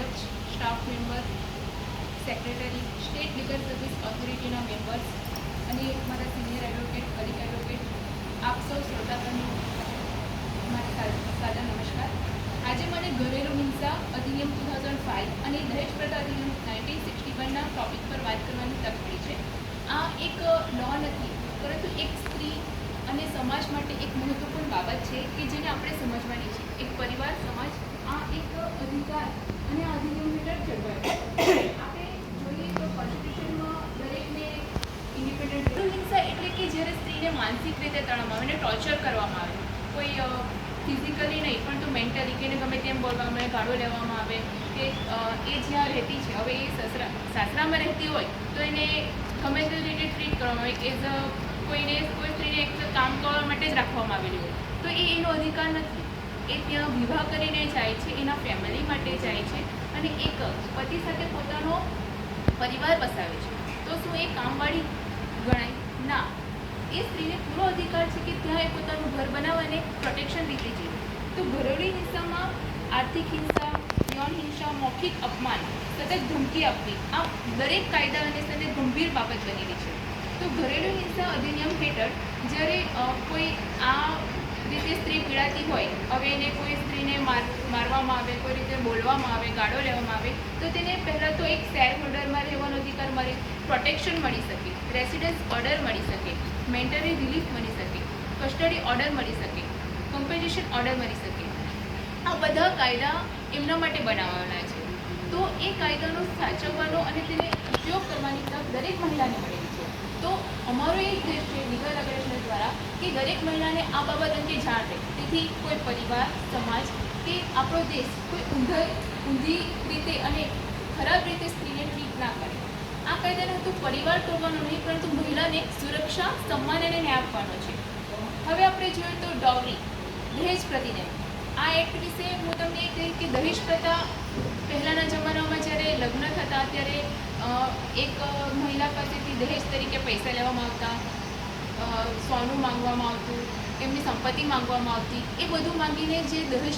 અધ્યક્ષ, staff member, secretary, state legal service ઓથોરિટીના members અને મારા સિનિયર એડવોકેટ, કલીગ એડવોકેટ, આપ સૌ શ્રોતાગણનો મારા સાદા નમસ્કાર. આજે મને ઘરેલું હિંસા અધિનિયમ 2005 અને દહેજ પ્રથા અધિનિયમ 1961ના ટોપિક પર વાત કરવાની તક મળી છે. આ એક લો નથી, પરંતુ એક સ્ત્રી અને સમાજ માટે એક મહત્વપૂર્ણ બાબત છે કે જેને આપણે સમજવાની છે. એક પરિવાર, સમાજ આ એક અધિકાર અને આ અધિનિયમ હેઠળ જળવાય. આપણે જોઈએ તો કોન્સ્ટિટ્યુશનમાં દરેકને ઇન્ડિપેન્ડન્ટ હિંસા એટલે કે જ્યારે સ્ત્રીને માનસિક રીતે તણાવવામાં આવે અને ટોર્ચર કરવામાં આવે, કોઈ ફિઝિકલી નહીં પરંતુ મેન્ટલી, કે ગમે તેમ બોલવામાં આવે, ગાળો લેવામાં આવે, કે એ જ્યાં રહેતી છે, હવે એ સાસરામાં રહેતી હોય તો એને ગમે તે રીતે ટ્રીટ કરવામાં આવે, કોઈ સ્ત્રીને એક કામ કરવા માટે જ રાખવામાં આવેલી હોય તો એ એનો અધિકાર નથી. એ ત્યાં વિવાહ કરીને જાય છે, એના ફેમિલી માટે જાય છે અને એક પતિ સાથે પોતાનો પરિવાર બસાવે છે. તો શું એ કામવાળી ગણાય? ના, એ સ્ત્રીને પૂરો અધિકાર છે કે ત્યાં એ પોતાનું ઘર બનાવવાને પ્રોટેક્શન રીતે જીવે. તો ઘરેલું હિંસામાં આર્થિક હિંસા, યૌન હિંસા, મૌખિક અપમાન, સતત ધમકી આપવી, આ દરેક કાયદા અને સાથે ગંભીર બાબત બનેલી છે. તો ઘરેલું હિંસા અધિનિયમ હેઠળ જ્યારે કોઈ આ રીતે સ્ત્રી પીડાતી હોય, હવે એને કોઈ સ્ત્રીને મારવામાં આવે, કોઈ રીતે બોલવામાં આવે, ગાળો લેવામાં આવે, તો તેને પહેલાં તો એક શેર હોલ્ડરમાં રહેવાનો અધિકાર મળે, પ્રોટેક્શન મળી શકે, રેસિડન્સ ઓર્ડર મળી શકે, મેન્ટલી રિલીફ મળી શકે, કસ્ટડી ઓર્ડર મળી શકે, કમ્પેન્સેશન ઓર્ડર મળી શકે. આ બધા કાયદા એમના માટે બનાવવાના છે. તો એ કાયદાનો સાચવવાનો અને તેને ઉપયોગ કરવાની તક દરેક મહિલાને મળેલી છે. તો અમારો એ ઉદ્દેશ છે લીગલ અગ્રેશન દ્વારા કે દરેક મહિલાને આ બાબત અંગે જાણ રહે, તેથી કોઈ પરિવાર, સમાજ કે આપણો દેશ કોઈ ઊંધી રીતે અને ખરાબ રીતે સ્ત્રીને ટ્રીટ ના કરે. આ કાયદાનો હેતુ પરિવાર તોડવાનો નહીં, પરંતુ મહિલાને સુરક્ષા, સન્માન અને ન્યાય આપવાનો છે. હવે આપણે જોઈએ તો ડોવરી, દહેજ પ્રતિદિન. આ એક્ટ વિશે હું તમને એ કહીશ કે દહેજ પ્રથા પહેલાંના જમાનામાં જ્યારે લગ્ન થતા ત્યારે એક મહિલા પાસેથી દહેજ તરીકે પૈસા લેવામાં આવતા, સોનું માંગવામાં આવતું, એમની સંપત્તિ માંગવામાં આવતી. એ બધું માંગીને જે દહેજ